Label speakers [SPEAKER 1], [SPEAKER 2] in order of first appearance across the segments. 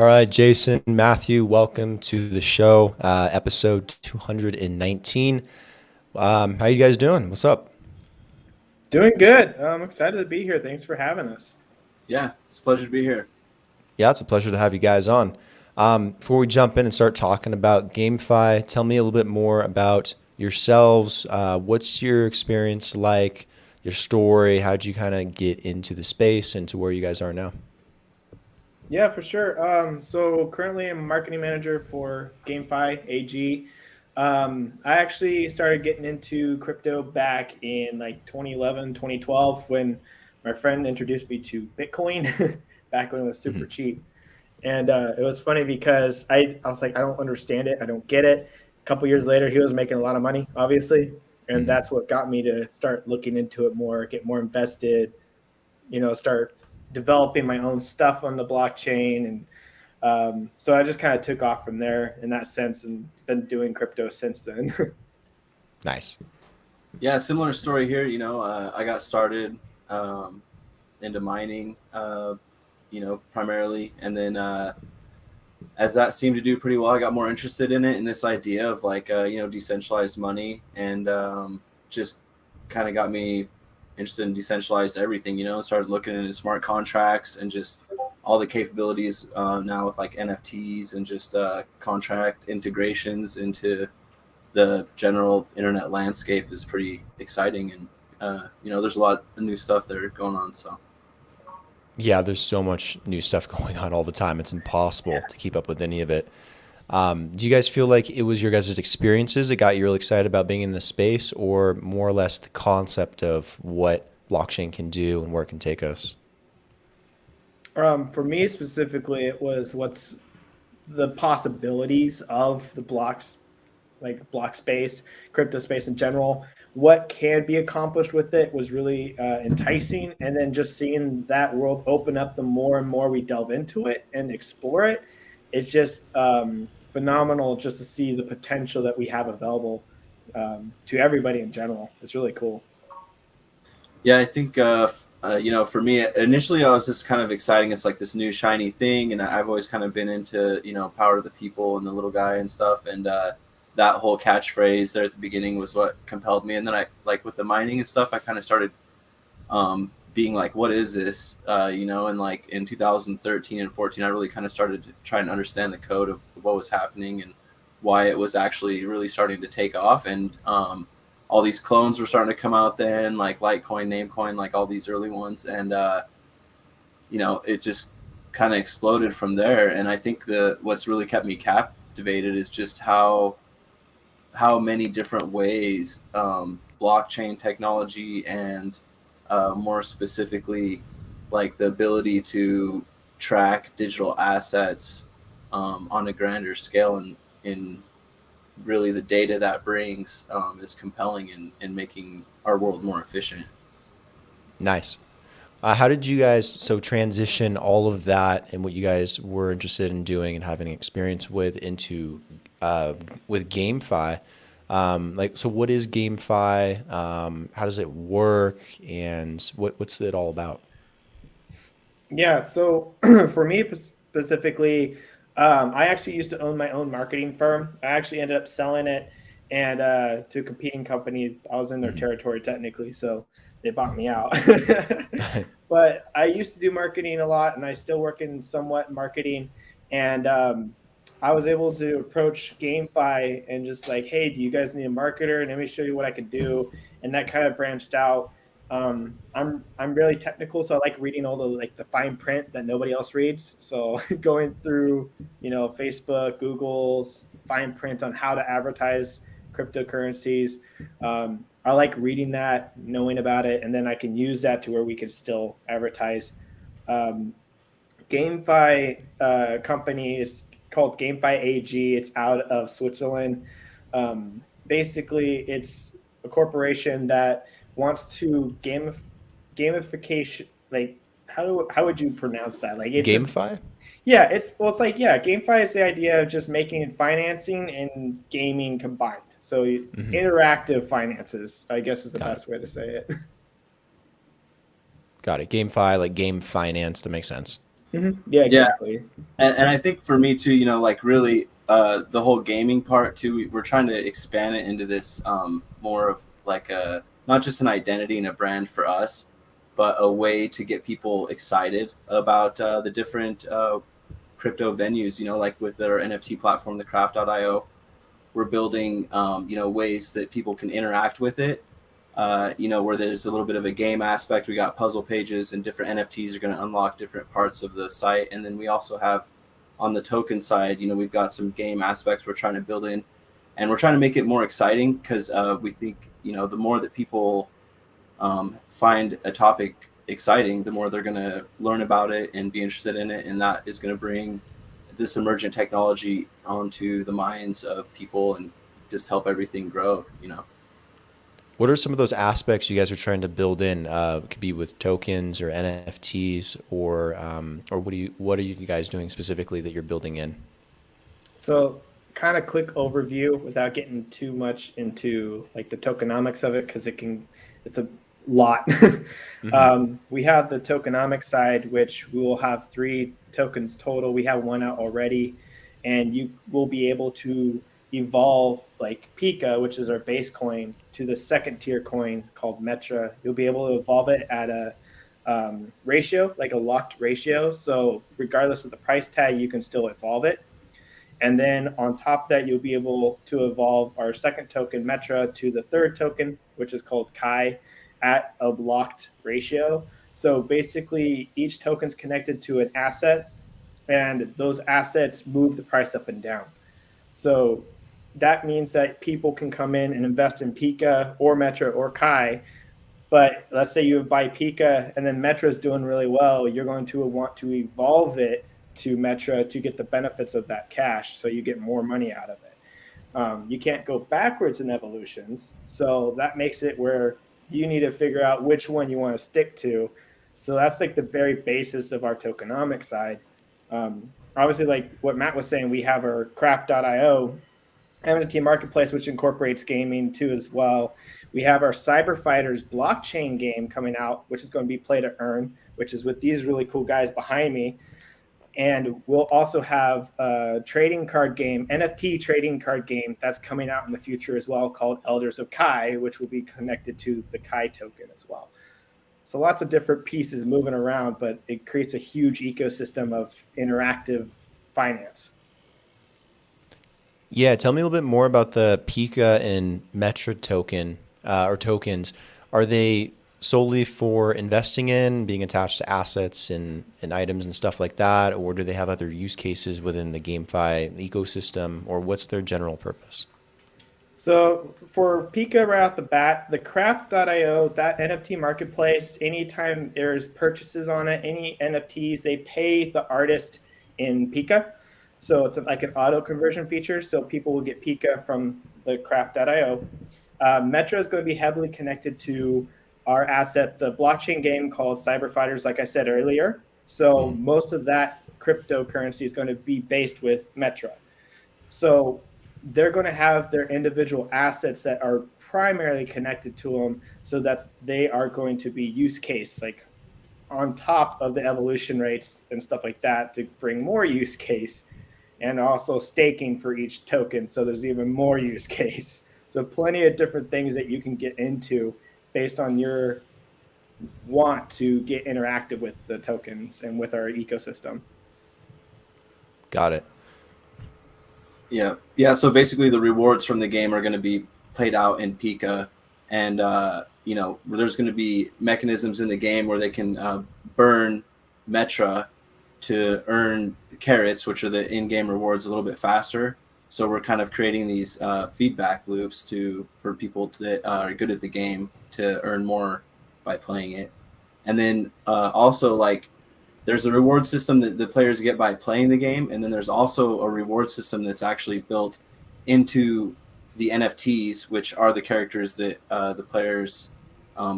[SPEAKER 1] All right, Jason, Matthew, welcome to the show, episode 219. How you guys doing? What's up?
[SPEAKER 2] Doing good. I'm excited to be here. Thanks for having us.
[SPEAKER 3] Yeah, it's a pleasure to be here.
[SPEAKER 1] Yeah, it's a pleasure to have you guys on. Before we jump in and start talking about GameFi, tell me a little bit more about yourselves. What's your experience like? Your story? How'd you kind of get into the space and to where you guys are now?
[SPEAKER 2] Yeah, for sure. So currently I'm a marketing manager for GameFi AG. I actually started getting into crypto back in like 2011, 2012 when my friend introduced me to Bitcoin back when it was super
[SPEAKER 1] Mhm.
[SPEAKER 2] cheap. And it was funny because I was like, I don't understand it. I don't get it. A couple years later, he was making a lot of money, obviously. And
[SPEAKER 1] Mhm.
[SPEAKER 2] that's what got me to start looking into it more, get more invested, start developing my own stuff on the blockchain. And so I just kind of took off from there in that sense and been doing crypto since then.
[SPEAKER 1] Nice.
[SPEAKER 3] Yeah, similar story here. I got started into mining, primarily, and then as that seemed to do pretty well, I got more interested in it and this idea of like decentralized money, and just kind of got me interested in decentralized everything. Started looking into smart contracts and just all the capabilities now with like NFTs and just contract integrations into the general internet landscape is pretty exciting, and there's a lot of new stuff that are going on. So
[SPEAKER 1] Yeah, there's so much new stuff going on all the time. It's impossible to keep up with any of it. Do you guys feel like it was your guys' experiences that got you really excited about being in this space, or more or less the concept of what blockchain can do and where it can take us?
[SPEAKER 2] For me specifically, it was what's the possibilities of the blocks, like block space, crypto space in general. What can be accomplished with it was really enticing. And then just seeing that world open up the more and more we delve into it and explore it, it's just phenomenal just to see the potential that we have available to everybody in general. It's really cool.
[SPEAKER 3] yeah, I think for me initially I was just kind of exciting. It's like this new shiny thing, and I've always kind of been into power of the people and the little guy and stuff, and that whole catchphrase there at the beginning was what compelled me. And then I like with the mining and stuff, I kind of started being like, what is this? And like in 2013 and 14, I really kind of started to try and understand the code of what was happening and why it was actually really starting to take off. And all these clones were starting to come out then, like Litecoin, Namecoin, like all these early ones. And, it just kind of exploded from there. And I think what's really kept me captivated is just how many different ways blockchain technology and more specifically like the ability to track digital assets on a grander scale, and in really the data that brings is compelling in making our world more efficient.
[SPEAKER 1] Nice. How did you guys transition all of that and what you guys were interested in doing and having experience with into with GameFi? What is GameFi? How does it work, and what's it all about?
[SPEAKER 2] Yeah, so for me specifically, I actually used to own my own marketing firm. I actually ended up selling it and to a competing company. I was in their
[SPEAKER 1] Mhm.
[SPEAKER 2] territory technically, so they bought me out. But I used to do marketing a lot, and I still work in somewhat marketing. And I was able to approach GameFi and just like, hey, do you guys need a marketer? And let me show you what I could do. And that kind of branched out. I'm really technical, so I like reading all the fine print that nobody else reads. So going through Facebook, Google's fine print on how to advertise cryptocurrencies. I like reading that, knowing about it, and then I can use that to where we can still advertise. Um, GameFi company is called GameFi AG. It's out of Switzerland. Basically, it's a corporation that wants to gamification. Like how would you pronounce that? Like it's just
[SPEAKER 1] GameFi?
[SPEAKER 2] yeah. It's like yeah. GameFi is the idea of just making financing and gaming combined. So
[SPEAKER 1] Hmm.
[SPEAKER 2] interactive finances, I guess, is the
[SPEAKER 1] Got it.
[SPEAKER 2] best way to say it.
[SPEAKER 1] Got it. GameFi, like game finance. That makes sense.
[SPEAKER 2] Yeah,
[SPEAKER 3] Yeah,
[SPEAKER 2] exactly.
[SPEAKER 3] and I think for me too, like really the whole gaming part too, we're trying to expand it into this more of like a not just an identity and a brand for us, but a way to get people excited about the different crypto venues. Like with our NFT platform, the Craft.io, we're building ways that people can interact with it. Where there's a little bit of a game aspect. We got puzzle pages, and different NFTs are going to unlock different parts of the site. And then we also have on the token side, we've got some game aspects we're trying to build in, and we're trying to make it more exciting because we think, the more that people find a topic exciting, the more they're going to learn about it and be interested in it. And that is going to bring this emergent technology onto the minds of people and just help everything grow.
[SPEAKER 1] What are some of those aspects you guys are trying to build in? It could be with tokens or NFTs, or what are you guys doing specifically that you're building in?
[SPEAKER 2] So, kind of quick overview without getting too much into like the tokenomics of it, because it's a lot.
[SPEAKER 1] Hmm.
[SPEAKER 2] We have the tokenomic side, which we will have 3 tokens total. We have one out already, and you will be able to evolve like Pika, which is our base coin, to the second tier coin called Metra. You'll be able to evolve it at a ratio, like a locked ratio. So regardless of the price tag, you can still evolve it. And then on top of that, you'll be able to evolve our second token, Metra, to the third token, which is called Kai, at a blocked ratio. So basically, each token's connected to an asset, and those assets move the price up and down. So that means that people can come in and invest in Pika or Metra or Kai. But let's say you buy Pika and then Metra is doing really well, you're going to want to evolve it to Metra to get the benefits of that cash, so you get more money out of it. You can't go backwards in evolutions, so that makes it where you need to figure out which one you want to stick to. So that's like the very basis of our tokenomic side. Obviously, like what Matt was saying, we have our craft.io NFT marketplace, which incorporates gaming too as well. We have our Cyber Fighters blockchain game coming out, which is going to be play to earn, which is with these really cool guys behind me. And we'll also have a trading card game, NFT trading card game that's coming out in the future as well, called Elders of Kai, which will be connected to the Kai token as well. So lots of different pieces moving around, but it creates a huge ecosystem of interactive finance.
[SPEAKER 1] Yeah, tell me a little bit more about the Pika and Metra token or tokens. Are they solely for investing in, being attached to assets and items and stuff like that, or do they have other use cases within the GameFi ecosystem, or what's their general purpose?
[SPEAKER 2] So for Pika right off the bat, the craft.io, that NFT marketplace, anytime there's purchases on it, any NFTs, they pay the artist in Pika. So it's like an auto conversion feature. So people will get Pika from the craft.io. Metro is going to be heavily connected to our asset, the blockchain game called Cyber Fighters, like I said earlier. So
[SPEAKER 1] Mhm.
[SPEAKER 2] most of that cryptocurrency is going to be based with Metro. So they're going to have their individual assets that are primarily connected to them, so that they are going to be use case, like on top of the evolution rates and stuff like that, to bring more use case, and also staking for each token. So there's even more use case. So plenty of different things that you can get into based on your want to get interactive with the tokens and with our ecosystem.
[SPEAKER 1] Got it.
[SPEAKER 3] Yeah. So basically, the rewards from the game are going to be played out in Pika, and there's going to be mechanisms in the game where they can burn Metra to earn carrots, which are the in-game rewards, a little bit faster. So we're kind of creating these feedback loops for people that are good at the game to earn more by playing it, and then also like there's a reward system that the players get by playing the game, and then there's also a reward system that's actually built into the NFTs, which are the characters that the players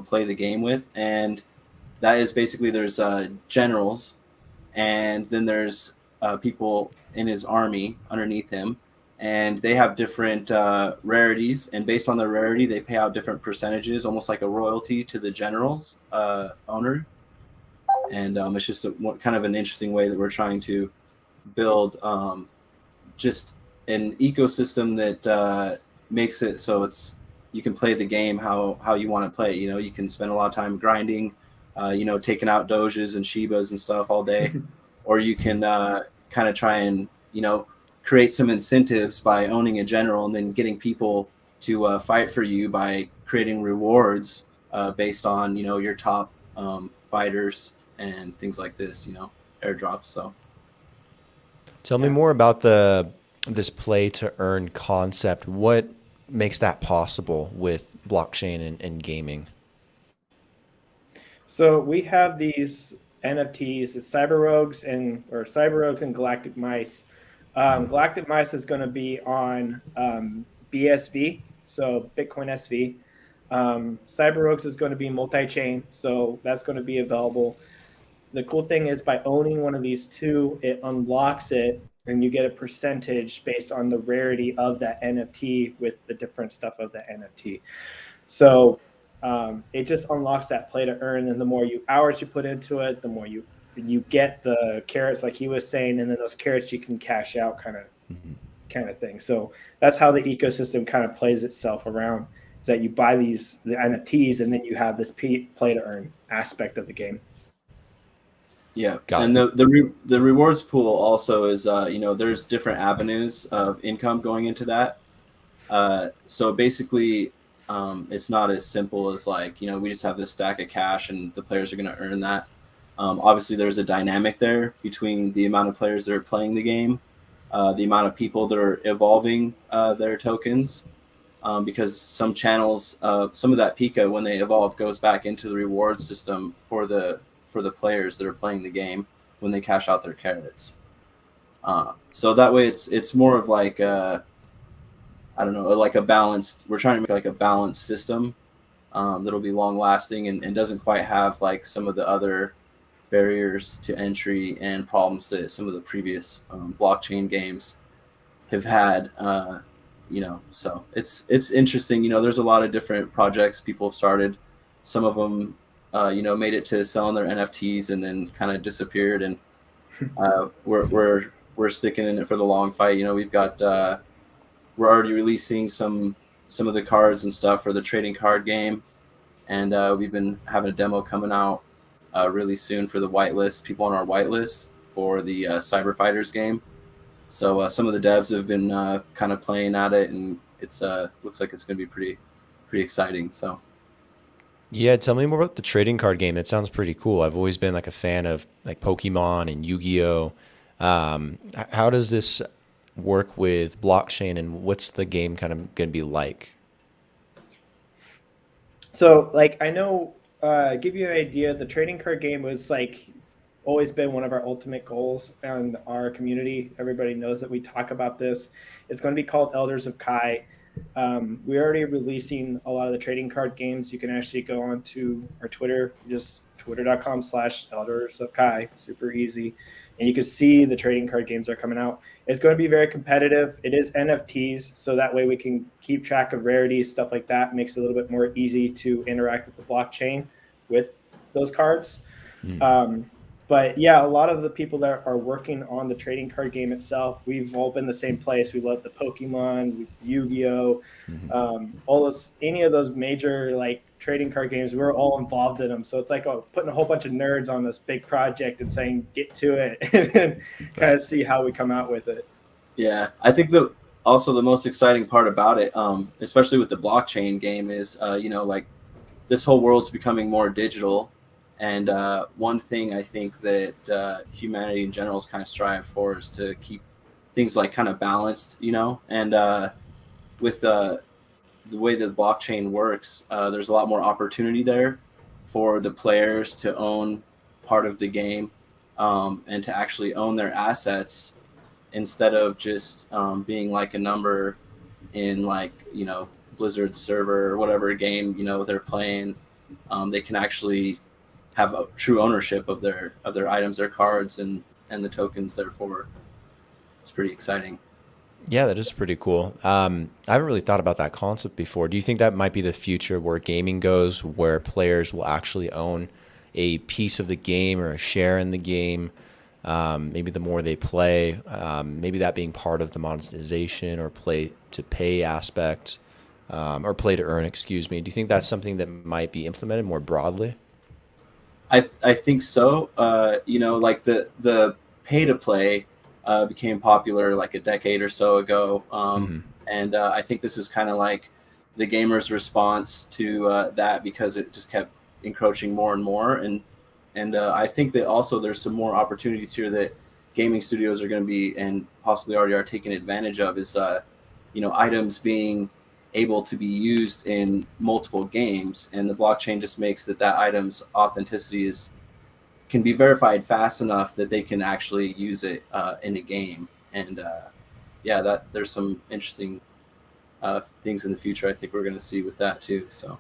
[SPEAKER 3] play the game with. And that is basically there's generals, and then there's people in his army underneath him, and they have different rarities, and based on their rarity, they pay out different percentages, almost like a royalty to the general's owner. and it's just kind of an interesting way that we're trying to build just an ecosystem that makes it so you can play the game how you want to play. You know, you can spend a lot of time grinding, taking out doges and shibas and stuff all day, or you can kind of try and create some incentives by owning a general and then getting people to fight for you by creating rewards based on your top fighters and things like this, airdrops. So
[SPEAKER 1] Tell me more about this play to earn concept. What makes that possible with blockchain and gaming?
[SPEAKER 2] So we have these NFTs, it's Cyber Rogues and Galactic Mice. Galactic Mice is going to be on BSV, so Bitcoin SV. Cyber Rogues is going to be multi-chain, so that's going to be available. The cool thing is by owning one of these two, it unlocks it, and you get a percentage based on the rarity of that NFT with the different stuff of the NFT. So it just unlocks that play to earn, and the more hours you put into it, the more you get the carrots, like he was saying, and then those carrots you can cash out kind of thing. So that's how the ecosystem kind of plays itself around, is that you buy the NFTs and then you have this play to earn aspect of the game.
[SPEAKER 3] Yeah, and the rewards pool also is there's different avenues of income going into that. So basically, it's not as simple as we just have this stack of cash and the players are going to earn that. Obviously, there's a dynamic there between the amount of players that are playing the game, the amount of people that are evolving their tokens, because some channels, some of that Pika, when they evolve, goes back into the reward system for the players that are playing the game when they cash out their carrots. So that way it's more of like a balanced, we're trying to make like a balanced system that'll be long lasting and doesn't quite have like some of the other barriers to entry and problems that some of the previous blockchain games have had. So it's interesting. There's a lot of different projects people have started. Some of them made it to selling their NFTs and then kind of disappeared, and we're sticking in it for the long fight. We've got we're already releasing some of the cards and stuff for the trading card game, and we've been having a demo coming out really soon for the whitelist, people on our whitelist for the Cyber Fighters game. So some of the devs have been kind of playing at it, and it's looks like it's going to be pretty exciting. So.
[SPEAKER 1] Yeah, tell me more about the trading card game. That sounds pretty cool. I've always been like a fan of like Pokemon and Yu-Gi-Oh. How does this work with blockchain, and what's the game kind of going to be like?
[SPEAKER 2] So I know, give you an idea, the trading card game was always been one of our ultimate goals in our community. Everybody knows that we talk about this. It's going to be called Elders of Kai. We're already releasing a lot of the trading card games. You can actually go on to our Twitter, just twitter.com/Elders of Kai, super easy. And you can see the trading card games are coming out. It's going to be very competitive. It is NFTs, so that way we can keep track of rarities, stuff like that. Makes it a little bit more easy to interact with the blockchain with those cards. But yeah, a lot of the people that are working on the trading card game itself, we've all been the same place. We love the Pokemon, Yu-Gi-Oh, any of those major trading card games. We're all involved in them. So it's putting a whole bunch of nerds on this big project and saying, get to it, and then kind of see how we come out with it.
[SPEAKER 3] Yeah, I think also the most exciting part about it, especially with the blockchain game, is this whole world's becoming more digital. And one thing I think that humanity in general is kind of strive for is to keep things kind of balanced, and with the way that the blockchain works, there's a lot more opportunity there for the players to own part of the game and to actually own their assets instead of just being like a number in Blizzard's server or whatever game they're playing. They can actually have a true ownership of their items, their cards, and the tokens. Therefore, it's pretty exciting.
[SPEAKER 1] Yeah, that is pretty cool. I haven't really thought about that concept before. Do you think that might be the future where gaming goes, where players will actually own, a piece of the game or a share in the game. Maybe the more they play, maybe that being part of the monetization or play to pay aspect, or play to earn, excuse me. Do you think that's something that might be implemented more broadly?
[SPEAKER 3] I think so. Like the pay to play became popular like a decade or so ago, and I think this is kind of like the gamers' response to that, because it just kept encroaching more and more. And I think that also there's some more opportunities here that gaming studios are going to be, and possibly already are, taking advantage of, is items being able to be used in multiple games, and the blockchain just makes that item's authenticity can be verified fast enough that they can actually use it in a game. And that there's some interesting things in the future I think we're going to see with that too. So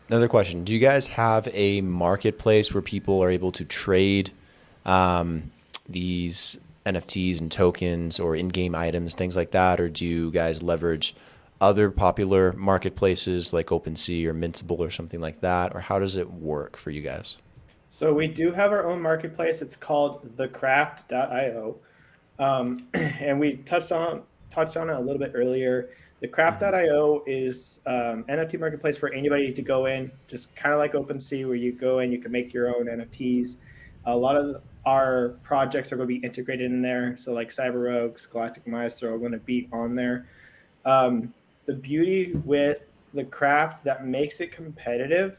[SPEAKER 1] Another question. Do you guys have a marketplace where people are able to trade these NFTs and tokens or in-game items, things like that? Or do you guys leverage other popular marketplaces like OpenSea or Mintable or something like that? Or how does it work for you guys?
[SPEAKER 2] So we do have our own marketplace. It's called thecraft.io. And we touched on it a little bit earlier. The craft.io is NFT marketplace for anybody to go in, just kind of like OpenSea, where you go in, you can make your own NFTs. A lot of our projects are going to be integrated in there. So like Cyber Rogues, Galactic Maestro are going to be on there. The beauty with the craft that makes it competitive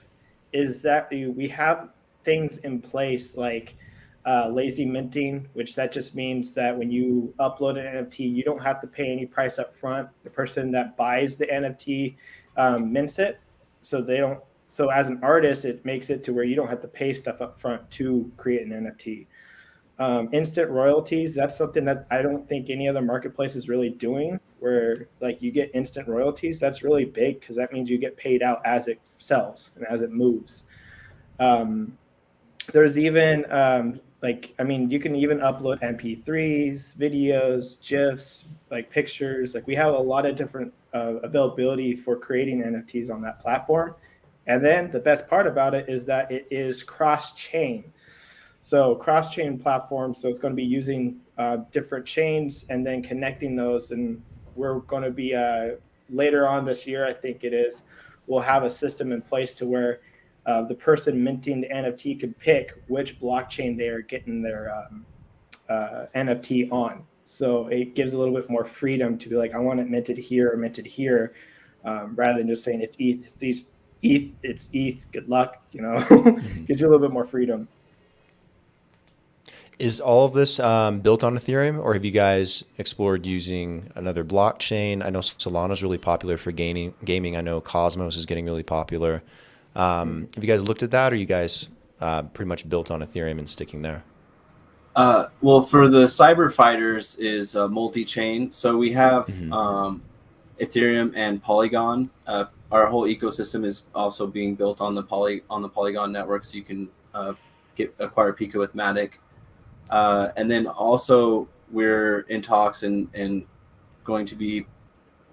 [SPEAKER 2] is that we have things in place like lazy minting, which that just means that when you upload an NFT, you don't have to pay any price up front. The person that buys the NFT mints it, so they don't. So as an artist, it makes it to where you don't have to pay stuff up front to create an NFT. Instant royalties, that's something that I don't think any other marketplace is really doing, where like you get instant royalties. That's really big because that means you get paid out as it sells and as it moves. There's even you can even upload MP3s, videos, GIFs, like pictures. Like we have a lot of different availability for creating NFTs on that platform. And then the best part about it is that it is cross-chain. So cross-chain platform. So it's going to be using different chains and then connecting those. And we're going to be later on this year, I think it is, we'll have a system in place to where the person minting the NFT can pick which blockchain they are getting their NFT on. So it gives a little bit more freedom to be like, I want it minted here or minted here, rather than just saying it's it's ETH, good luck, gives you a little bit more freedom.
[SPEAKER 1] Is all of this built on Ethereum, or have you guys explored using another blockchain? I know Solana's really popular for gaming. I know Cosmos is getting really popular. Have you guys looked at that, or are you guys pretty much built on Ethereum and sticking there?
[SPEAKER 3] Well, for the cyber fighters is multi-chain. So we have Ethereum and Polygon. Our whole ecosystem is also being built on the Polygon network, so you can acquire Pika with Matic. And then also we're in talks and going to be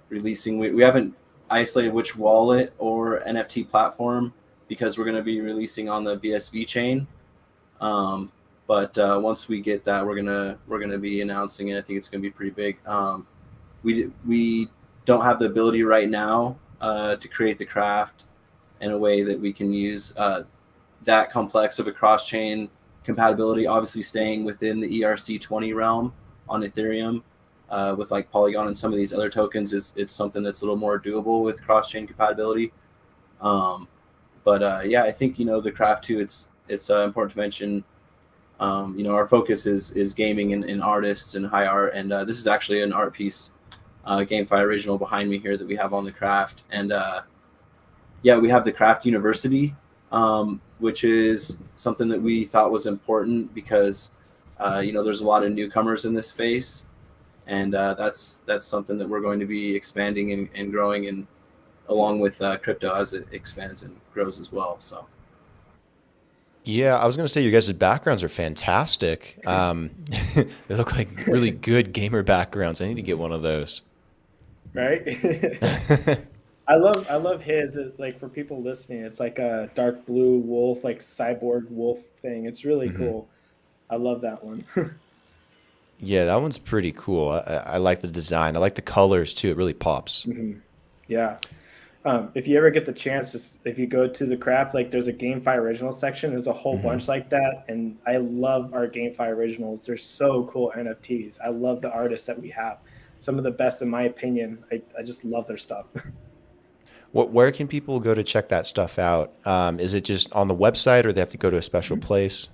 [SPEAKER 3] releasing. We haven't isolated which wallet or NFT platform, because we're going to be releasing on the BSV chain. But once we get that, we're gonna be announcing it. I think it's going to be pretty big. We don't have the ability right now to create the craft in a way that we can use that complex of a cross-chain compatibility. Obviously, staying within the ERC20 realm on Ethereum. With like Polygon and some of these other tokens, it's something that's a little more doable with cross-chain compatibility. I think the craft too. It's important to mention. Our focus is gaming and artists and high art, and this is actually an art piece, GameFi original behind me here that we have on the craft. And we have the Craft University, which is something that we thought was important because there's a lot of newcomers in this space. And that's something that we're going to be expanding and growing, and along with crypto as it expands and grows as well. So,
[SPEAKER 1] yeah, I was going to say you guys' backgrounds are fantastic. They look like really good gamer backgrounds. I need to get one of those.
[SPEAKER 2] Right? I love his. Like for people listening, it's like a dark blue wolf, like cyborg wolf thing. It's really
[SPEAKER 1] Hmm.
[SPEAKER 2] cool. I love that one.
[SPEAKER 1] Yeah, that one's pretty cool. I like the design. I like the colors too. It really pops.
[SPEAKER 2] Hmm. Yeah. If you ever get the chance, just if you go to the craft, like there's a GameFi original section. There's a whole
[SPEAKER 1] Hmm.
[SPEAKER 2] bunch like that, and I love our GameFi originals. They're so cool NFTs. I love the artists that we have. Some of the best in my opinion. I just love their stuff.
[SPEAKER 1] Where can people go to check that stuff out? Is it just on the website, or they have to go to a special place?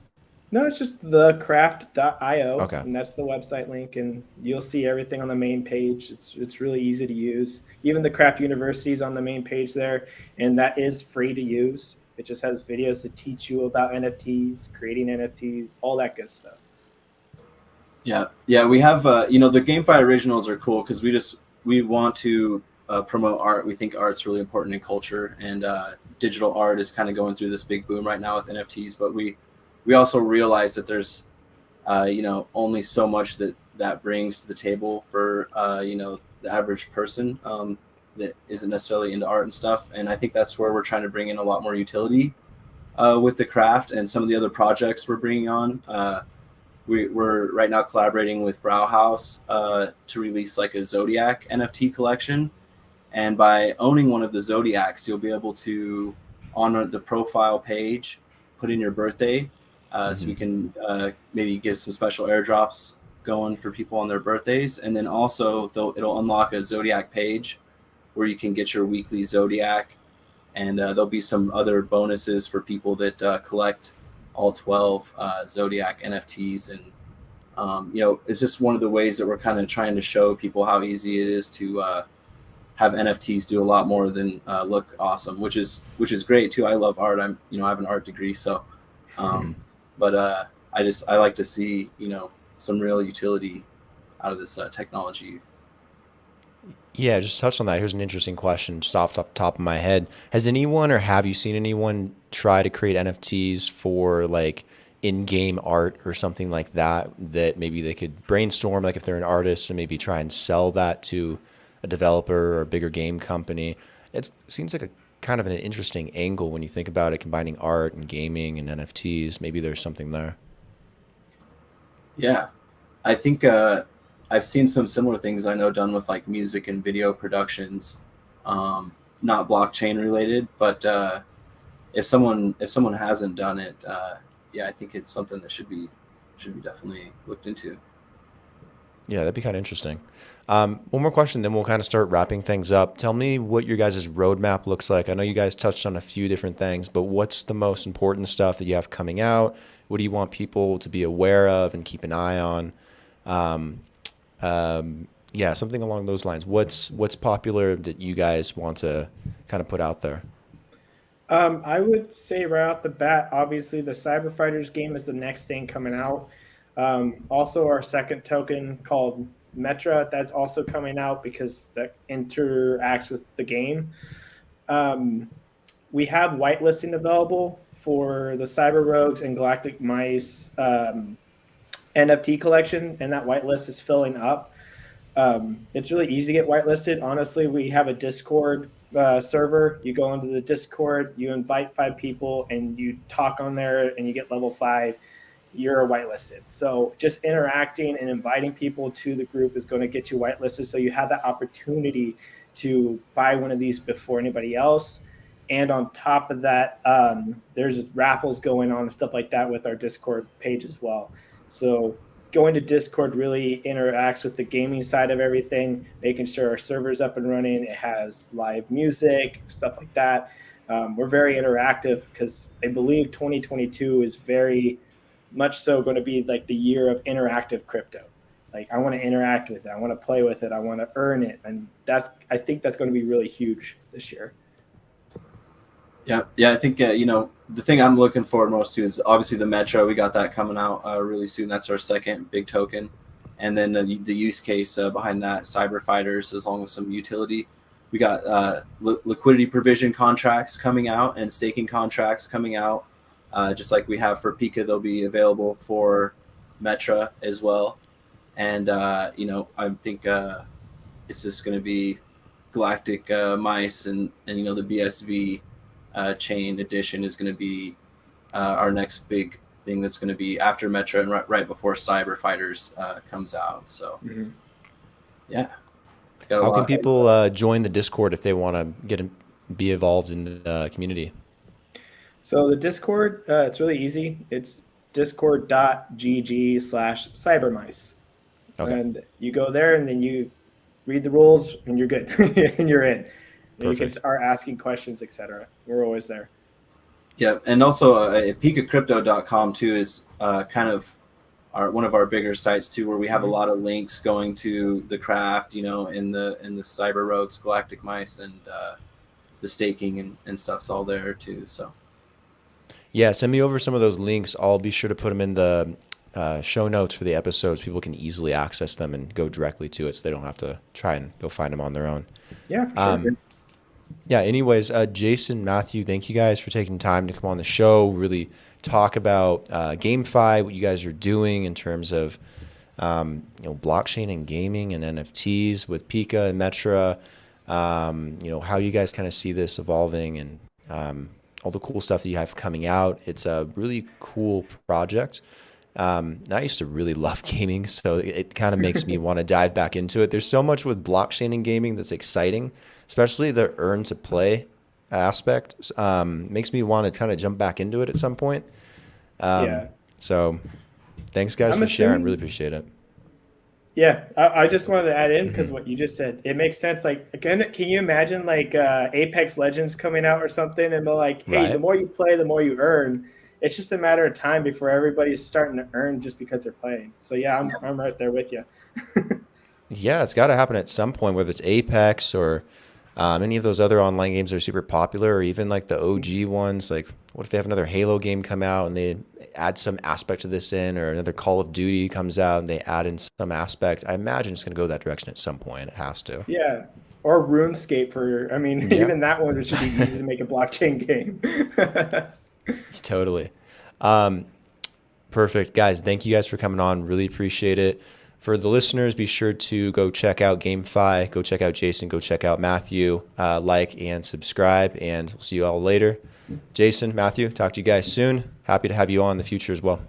[SPEAKER 2] No, it's just thecraft.io,
[SPEAKER 1] Okay.
[SPEAKER 2] and that's the website link, and you'll see everything on the main page. It's really easy to use. Even the Craft University is on the main page there, and that is free to use. It just has videos to teach you about NFTs, creating NFTs, all that good stuff.
[SPEAKER 3] Yeah, yeah, we have the GameFi originals are cool because we want to promote art. We think art's really important in culture, and digital art is kind of going through this big boom right now with NFTs. But we also realize that there's only so much that brings to the table for the average person that isn't necessarily into art and stuff. And I think that's where we're trying to bring in a lot more utility with the craft and some of the other projects we're bringing on. We're right now collaborating with Brauhaus to release like a Zodiac NFT collection. And by owning one of the Zodiacs, you'll be able to, on the profile page, put in your birthday. So
[SPEAKER 1] Hmm.
[SPEAKER 3] we can maybe get some special airdrops going for people on their birthdays. And then also, it'll unlock a Zodiac page where you can get your weekly Zodiac. And there'll be some other bonuses for people that collect all 12 Zodiac NFTs. And it's just one of the ways that we're kind of trying to show people how easy it is to have NFTs do a lot more than look awesome, which is great too. I love art. I have an art degree, so
[SPEAKER 1] Hmm.
[SPEAKER 3] um, but I like to see some real utility out of this technology.
[SPEAKER 1] Yeah, just touch on that. Here's an interesting question, just off the top of my head. Has anyone, or have you seen anyone try to create NFTs for like in-game art or something like that, that maybe they could brainstorm, like if they're an artist, and maybe try and sell that to a developer or a bigger game company? It seems like a kind of an interesting angle when you think about it, combining art and gaming and NFTs. Maybe there's something there.
[SPEAKER 3] Yeah, I think I've seen some similar things I know done with like music and video productions, not blockchain related, but if someone hasn't done it, yeah, I think it's something that should be definitely looked into.
[SPEAKER 1] Yeah, that'd be kind of interesting. One more question, then we'll kind of start wrapping things up. Tell me what your guys' roadmap looks like. I know you guys touched on a few different things, but what's the most important stuff that you have coming out? What do you want people to be aware of and keep an eye on? Um, yeah, something along those lines. What's popular that you guys want to kind of put out there?
[SPEAKER 2] I would say right off the bat, obviously the Cyber Fighters game is the next thing coming out. Also, our second token called Metra, that's also coming out because that interacts with the game. Um, we have whitelisting available for the Cyber Rogues and Galactic Mice NFT collection, and that whitelist is filling up. It's really easy to get whitelisted. Honestly, we have a Discord server. You go into the Discord, you invite 5 people, and you talk on there, and you get level 5. You're whitelisted. So just interacting and inviting people to the group is going to get you whitelisted. So you have that opportunity to buy one of these before anybody else. And on top of that, there's raffles going on and stuff like that with our Discord page as well. So going to Discord really interacts with the gaming side of everything, making sure our server's up and running. It has live music, stuff like that. We're very interactive because I believe 2022 is very much so going to be like the year of interactive crypto. Like I want to interact with it, I want to play with it, I want to earn it, and I think that's going to be really huge this year.
[SPEAKER 3] Yeah, yeah. I think the thing I'm looking forward most to is obviously the Metro. We got that coming out really soon. That's our second big token, and then the use case behind that, cyber fighters, as long as some utility. We got liquidity provision contracts coming out and staking contracts coming out, just like we have for Pika. They'll be available for Metra as well, and I think it's just going to be galactic mice, and the BSV chain edition is going to be our next big thing that's going to be after Metra and right before Cyber Fighters comes out. So yeah.
[SPEAKER 1] How can people join the Discord if they want to be involved in the community?
[SPEAKER 2] So the Discord, it's really easy. It's discord.gg/cybermice.
[SPEAKER 1] Okay.
[SPEAKER 2] And you go there and then you read the rules and you're good. And you're in. And you can start asking questions, etc. We're always there.
[SPEAKER 3] Yeah, and also PikaCrypto.com too is kind of one of our bigger sites too, where we have a lot of links going to the craft, in the Cyber Rogues, Galactic Mice, and the staking and stuff's all there too. So
[SPEAKER 1] yeah, send me over some of those links. I'll be sure to put them in the show notes for the episodes. People can easily access them and go directly to it, so they don't have to try and go find them on their own.
[SPEAKER 2] Yeah, for sure.
[SPEAKER 1] Yeah, anyways, Jason, Matthew, thank you guys for taking time to come on the show, really talk about GameFi, what you guys are doing in terms of blockchain and gaming and NFTs with Pika and Metra, how you guys kind of see this evolving, and all the cool stuff that you have coming out. It's a really cool project. I used to really love gaming, so it kind of makes me want to dive back into it. There's so much with blockchain and gaming that's exciting, especially the earn to play aspect. Makes me want to kind of jump back into it at some point. So thanks guys for sharing. Really appreciate it.
[SPEAKER 2] Yeah, I just wanted to add in, because what you just said, it makes sense. Like, can you imagine like Apex Legends coming out or something, and they're like, hey,
[SPEAKER 1] Right.
[SPEAKER 2] The more you play, the more you earn. It's just a matter of time before everybody's starting to earn just because they're playing. So yeah, I'm right there with you.
[SPEAKER 1] Yeah, it's got to happen at some point, whether it's Apex or any of those other online games that are super popular, or even like the OG ones. Like, what if they have another Halo game come out and they add some aspect of this in, or another Call of Duty comes out and they add in some aspect? I imagine it's going to go that direction at some point. It has to.
[SPEAKER 2] Yeah, or RuneScape even that one should be easy to make a blockchain game.
[SPEAKER 1] Totally. Perfect. Guys, thank you guys for coming on. Really appreciate it. For the listeners, be sure to go check out GameFi, go check out Jason, go check out Matthew, like and subscribe, and we'll see you all later. Jason, Matthew, talk to you guys soon. Happy to have you on in the future as well.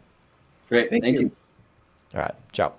[SPEAKER 3] Great. Thank you.
[SPEAKER 1] All right. Ciao.